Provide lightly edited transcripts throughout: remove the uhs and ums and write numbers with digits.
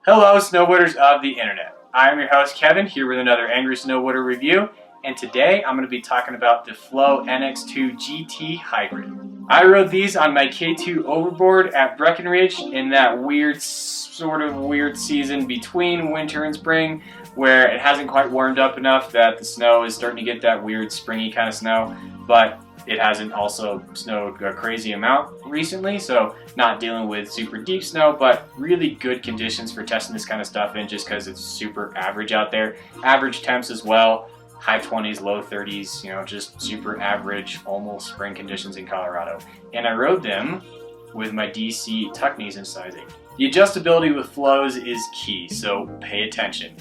Hello, snowboarders of the internet. I am your host Kevin, here with another Angry Snowboarder review, and today I'm going to be talking about the Flow NX2 GT Hybrid. I rode these on my K2 overboard at Breckenridge in that sort of weird season between winter and spring, where it hasn't quite warmed up enough that the snow is starting to get that weird springy kind of snow, but it hasn't also snowed a crazy amount recently, so not dealing with super deep snow, but really good conditions for testing this kind of stuff in, just because it's super average out there. Average temps as well, high 20s, low 30s, just super average, almost spring conditions in Colorado. And I rode them with my DC tuck knees in size 8. The adjustability with flows is key, so pay attention.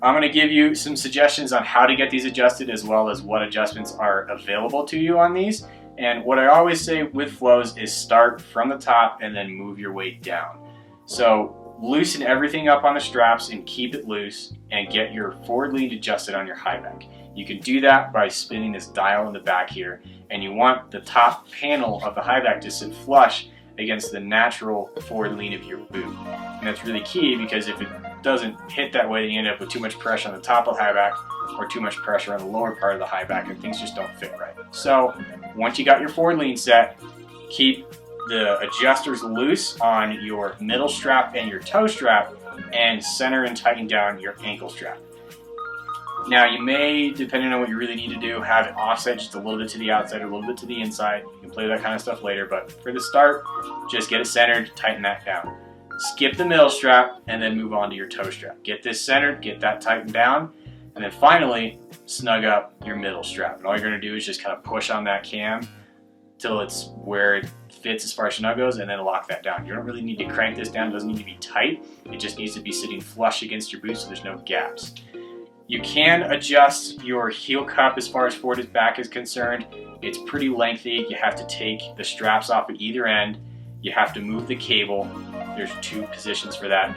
I'm going to give you some suggestions on how to get these adjusted, as well as what adjustments are available to you on these. And what I always say with flows is start from the top and then move your way down. So loosen everything up on the straps and keep it loose, and get your forward lean adjusted on your high back. You can do that by spinning this dial in the back here, and you want the top panel of the high back to sit flush against the natural forward lean of your boot. And that's really key, because if it doesn't hit that way, you end up with too much pressure on the top of the high back or too much pressure on the lower part of the high back, and things just don't fit right. So once you got your forward lean set, keep the adjusters loose on your middle strap and your toe strap, and center and tighten down your ankle strap. Now you may, depending on what you really need to do, have it offset just a little bit to the outside or a little bit to the inside. You can play that kind of stuff later, but for the start, just get it centered, tighten that down. Skip the middle strap and then move on to your toe strap. Get this centered, get that tightened down, and then finally snug up your middle strap. And all you're going to do is just kind of push on that cam till it's where it fits as far as snug goes, and then lock that down. You don't really need to crank this down. It doesn't need to be tight. It just needs to be sitting flush against your boot so there's no gaps. You can adjust your heel cup as far as forward as back is concerned. It's pretty lengthy. You have to take the straps off at either end. You have to move the cable. There's 2 positions for that.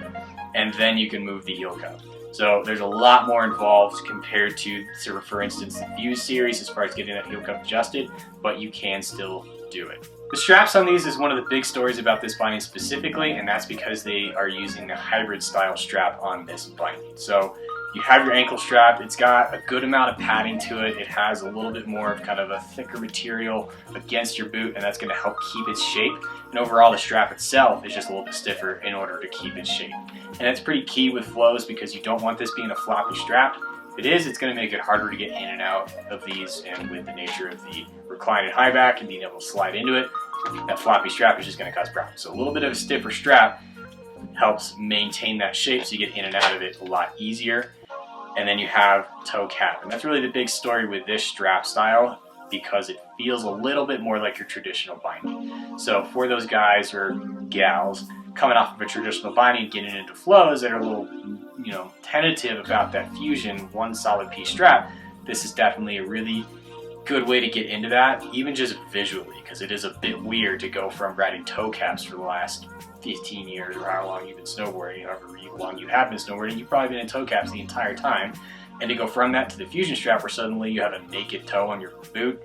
And then you can move the heel cup. So there's a lot more involved compared to, for instance, the Fuse series as far as getting that heel cup adjusted, but you can still do it. The straps on these is one of the big stories about this binding specifically, and that's because they are using the hybrid style strap on this binding. So you have your ankle strap, it's got a good amount of padding to it, it has a little bit more of kind of a thicker material against your boot, and that's going to help keep its shape. And overall the strap itself is just a little bit stiffer in order to keep its shape. And that's pretty key with flows, because you don't want this being a floppy strap. If it is, it's going to make it harder to get in and out of these, and with the nature of the reclining high back and being able to slide into it, that floppy strap is just going to cause problems. So a little bit of a stiffer strap helps maintain that shape so you get in and out of it a lot easier. And then you have toe cap, and that's really the big story with this strap style, because it feels a little bit more like your traditional binding. So for those guys or gals coming off of a traditional binding, getting into flows that are a little, tentative about that fusion one solid piece strap, this is definitely a really good way to get into that, even just visually, because it is a bit weird to go from riding toe caps for the last 15 years or how long you've been snowboarding, however long you have been snowboarding. You've probably been in toe caps the entire time, and to go from that to the fusion strap where suddenly you have a naked toe on your boot,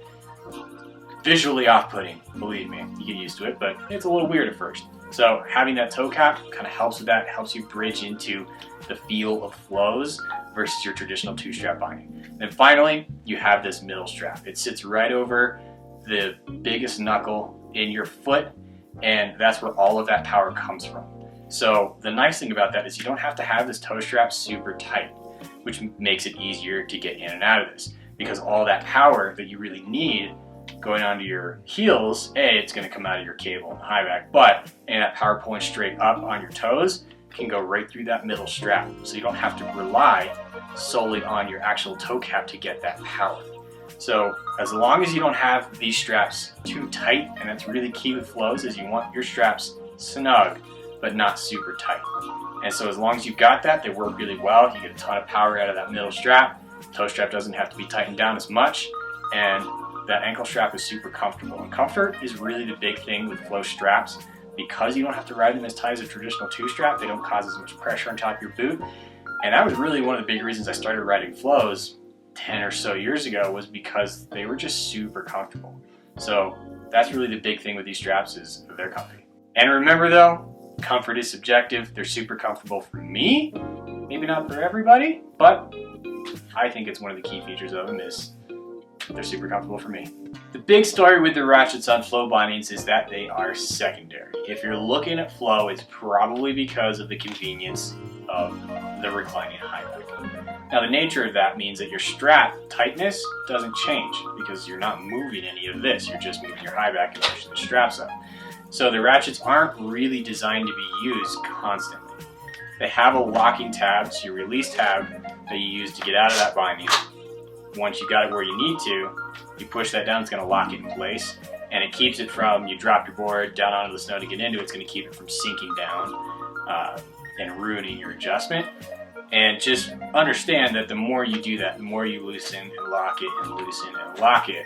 visually off-putting. Believe me, you get used to it, but it's a little weird at first. So having that toe cap kind of helps with that, helps you bridge into the feel of flows versus your traditional 2-strap binding. And finally, you have this middle strap. It sits right over the biggest knuckle in your foot, and that's where all of that power comes from. So the nice thing about that is you don't have to have this toe strap super tight, which makes it easier to get in and out of this, because all that power that you really need going onto your heels, it's going to come out of your cable and high back, but that power pulling straight up on your toes can go right through that middle strap, so you don't have to rely solely on your actual toe cap to get that power. So as long as you don't have these straps too tight, and that's really key with flows, is you want your straps snug but not super tight. And so as long as you've got that, they work really well. You get a ton of power out of that middle strap. Toe strap doesn't have to be tightened down as much, and that ankle strap is super comfortable. And comfort is really the big thing with flow straps, because you don't have to ride them as tight as a traditional 2-strap. They don't cause as much pressure on top of your boot. And that was really one of the big reasons I started riding flows 10 or so years ago, was because they were just super comfortable. So that's really the big thing with these straps, is they're comfy. And remember though, comfort is subjective. They're super comfortable for me, maybe not for everybody, but I think it's one of the key features of them is they're super comfortable for me. The big story with the ratchets on flow bindings is that they are secondary. If you're looking at flow, it's probably because of the convenience of the reclining high back. Now the nature of that means that your strap tightness doesn't change because you're not moving any of this, you're just moving your high back and pushing the straps up. So the ratchets aren't really designed to be used constantly. They have a locking tab, so your release tab that you use to get out of that binding. Once you got it where you need to, you push that down, it's going to lock it in place, and it keeps it from, you drop your board down onto the snow to get into it, it's going to keep it from sinking down and ruining your adjustment. And just understand that the more you do that, the more you loosen and lock it and loosen and lock it,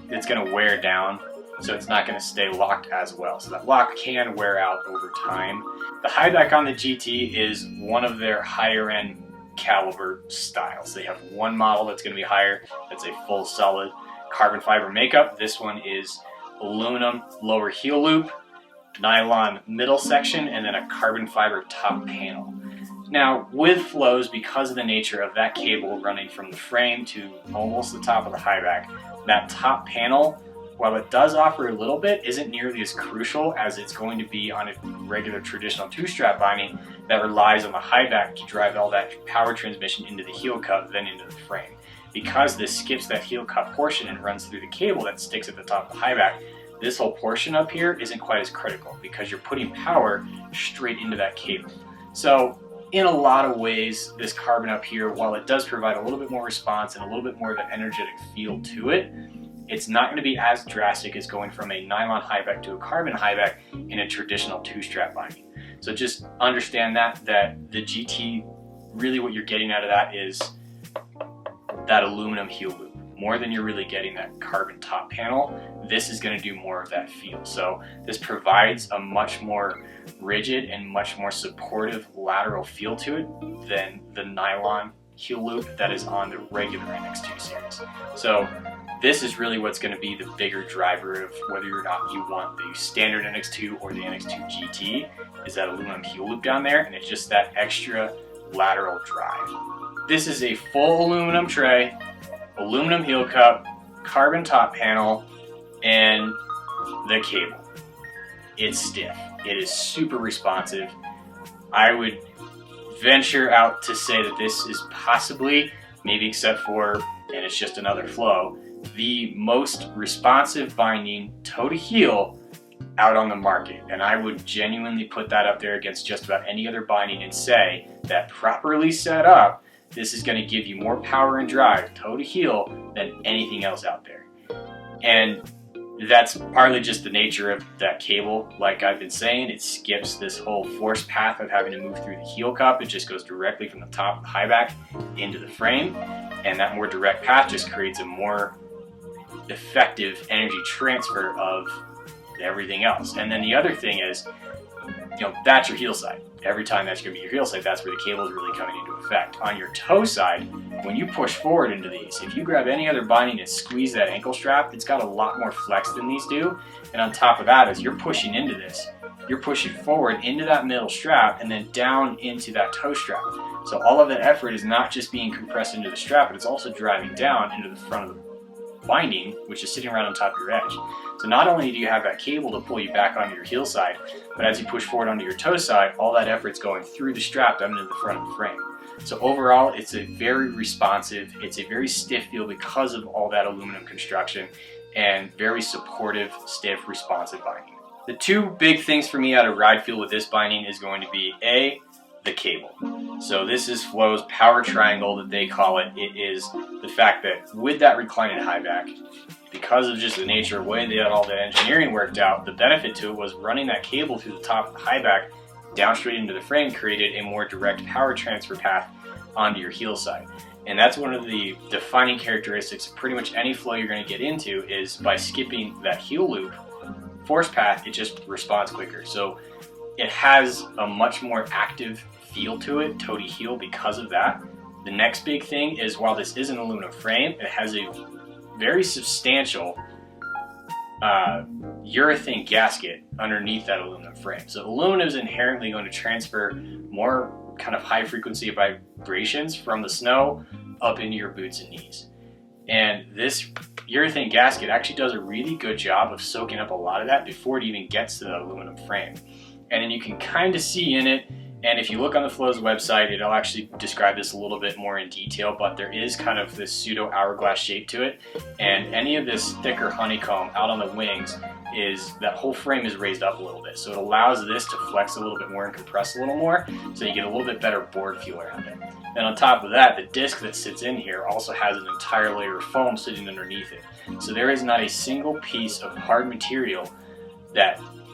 it's going to wear down, so it's not going to stay locked as well. So that lock can wear out over time. The high back on the GT is one of their higher end caliber styles. They have one model that's going to be higher, that's a full solid carbon fiber makeup. This one is aluminum lower heel loop, nylon middle section, and then a carbon fiber top panel. Now with flows, because of the nature of that cable running from the frame to almost the top of the high back, that top panel, while it does offer a little bit, isn't nearly as crucial as it's going to be on a regular traditional two-strap binding that relies on the high back to drive all that power transmission into the heel cup, then into the frame. Because this skips that heel cup portion and runs through the cable that sticks at the top of the high back, this whole portion up here isn't quite as critical because you're putting power straight into that cable. So in a lot of ways, this carbon up here, while it does provide a little bit more response and a little bit more of an energetic feel to it, it's not going to be as drastic as going from a nylon high back to a carbon high back in a traditional two-strap binding. So just understand that the GT, really what you're getting out of that is that aluminum heel loop. More than you're really getting that carbon top panel, this is going to do more of that feel. So this provides a much more rigid and much more supportive lateral feel to it than the nylon heel loop that is on the regular NX2 series. So this is really what's going to be the bigger driver of whether or not you want the standard NX2 or the NX2 GT, is that aluminum heel loop down there, and it's just that extra lateral drive. This is a full aluminum tray, aluminum heel cup, carbon top panel, and the cable. It's stiff. It is super responsive. I would venture out to say that this is possibly, maybe except for, and it's just another flow, the most responsive binding toe to heel out on the market. And I would genuinely put that up there against just about any other binding and say that properly set up, this is going to give you more power and drive toe to heel than anything else out there. And that's partly just the nature of that cable. Like I've been saying, it skips this whole force path of having to move through the heel cup. It just goes directly from the top of the high back into the frame. And that more direct path just creates a more effective energy transfer of everything else. And then the other thing is, that's your heel side. Every time that's going to be your heel side, that's where the cable is really coming into effect. On your toe side, when you push forward into these, if you grab any other binding and squeeze that ankle strap, it's got a lot more flex than these do. And on top of that, as you're pushing into this, you're pushing forward into that middle strap and then down into that toe strap. So all of that effort is not just being compressed into the strap, but it's also driving down into the front of the binding, which is sitting right on top of your edge. So not only do you have that cable to pull you back onto your heel side, but as you push forward onto your toe side, all that effort's going through the strap down into the front of the frame. So overall, it's a very responsive, it's a very stiff feel because of all that aluminum construction, and very supportive, stiff, responsive binding. The two big things for me out of ride feel with this binding is going to be the cable. So this is Flow's power triangle that they call it. It is the fact that with that reclining high back, because of just the nature of the way they had all the engineering worked out, the benefit to it was running that cable through the top of the high back down straight into the frame created a more direct power transfer path onto your heel side. And that's one of the defining characteristics of pretty much any flow you're going to get into, is by skipping that heel loop force path, it just responds quicker. So it has a much more active feel to it, toe to heel, because of that. The next big thing is, while this is an aluminum frame, it has a very substantial urethane gasket underneath that aluminum frame. So aluminum is inherently going to transfer more kind of high frequency vibrations from the snow up into your boots and knees. And this urethane gasket actually does a really good job of soaking up a lot of that before it even gets to the aluminum frame. And then you can kind of see in it, and if you look on the Flow's website, it'll actually describe this a little bit more in detail, but there is kind of this pseudo hourglass shape to it. And any of this thicker honeycomb out on the wings is, that whole frame is raised up a little bit. So it allows this to flex a little bit more and compress a little more, so you get a little bit better board feel around it. And on top of that, the disc that sits in here also has an entire layer of foam sitting underneath it. So there is not a single piece of hard material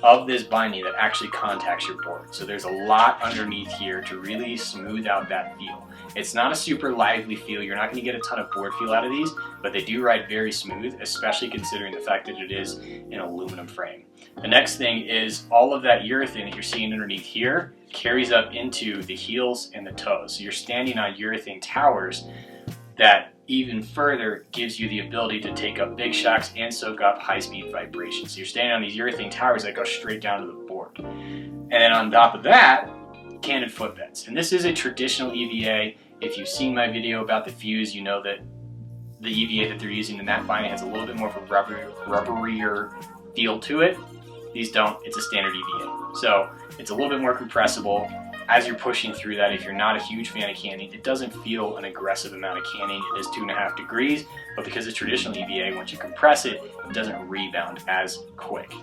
of this binding that actually contacts your board. So there's a lot underneath here to really smooth out that feel. It's not a super lively feel. You're not going to get a ton of board feel out of these, but they do ride very smooth, especially considering the fact that it is an aluminum frame. The next thing is all of that urethane that you're seeing underneath here carries up into the heels and the toes. So you're standing on urethane towers that even further gives you the ability to take up big shocks and soak up high-speed vibrations. So you're standing on these urethane towers that go straight down to the board. And then on top of that, canted footbeds. And this is a traditional EVA. If you've seen my video about the fuse, you know that the EVA that they're using in that binding has a little bit more of a rubberier feel to it. These don't. It's a standard EVA. So it's a little bit more compressible. As you're pushing through that, if you're not a huge fan of canning, it doesn't feel an aggressive amount of canning. It is 2.5 degrees, but because it's traditional EVA, once you compress it, it doesn't rebound as quick.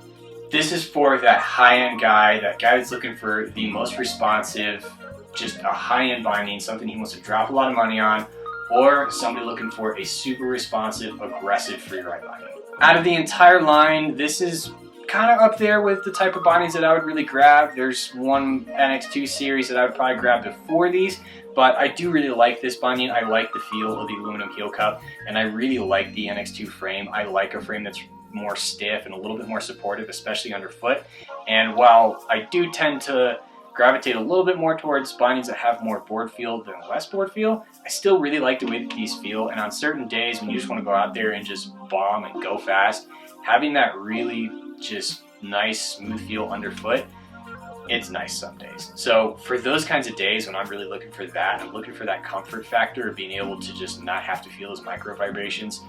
This is for that high-end guy, that guy that's looking for the most responsive, just a high-end binding, something he wants to drop a lot of money on, or somebody looking for a super responsive, aggressive freeride binding. Out of the entire line, this is kind of up there with the type of bindings that I would really grab. There's one NX2 series that I would probably grab before these, but I do really like this binding. I like the feel of the aluminum heel cup, and I really like the NX2 frame. I like a frame that's more stiff and a little bit more supportive, especially underfoot. And while I do tend to gravitate a little bit more towards bindings that have more board feel than less board feel, I still really like the way that these feel. And on certain days when you just want to go out there and just bomb and go fast, having that really just nice smooth feel underfoot, it's nice some days. So for those kinds of days when I'm really looking for that, I'm looking for that comfort factor of being able to just not have to feel those micro vibrations,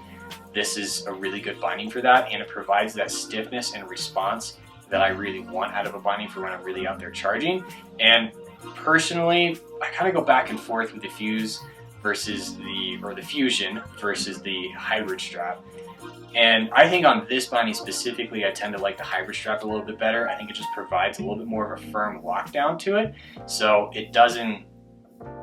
this is a really good binding for that, and it provides that stiffness and response that I really want out of a binding for when I'm really out there charging. And personally, I kind of go back and forth with the fuse versus the fusion versus the hybrid strap. And I think on this binding specifically, I tend to like the hybrid strap a little bit better. I think it just provides a little bit more of a firm lockdown to it. So it doesn't,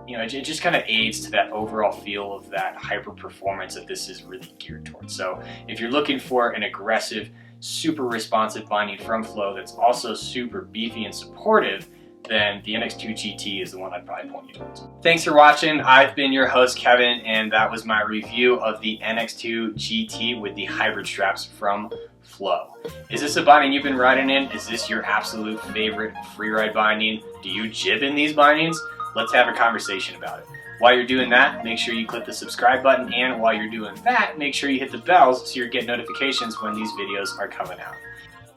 it just kind of aids to that overall feel of that hyper performance that this is really geared towards. So if you're looking for an aggressive, super responsive binding from Flow that's also super beefy and supportive, then the NX2 GT is the one I'd probably point you towards. Thanks for watching. I've been your host, Kevin, and that was my review of the NX2 GT with the hybrid straps from Flow. Is this a binding you've been riding in? Is this your absolute favorite freeride binding? Do you jib in these bindings? Let's have a conversation about it. While you're doing that, make sure you click the subscribe button, and while you're doing that, make sure you hit the bells so you get notifications when these videos are coming out.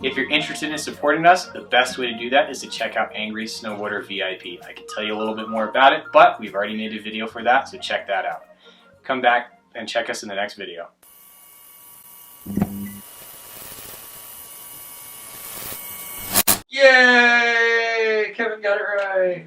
If you're interested in supporting us, the best way to do that is to check out Angry Snowboarder VIP. I can tell you a little bit more about it, but we've already made a video for that, so check that out. Come back and check us in the next video. Yay! Kevin got it right!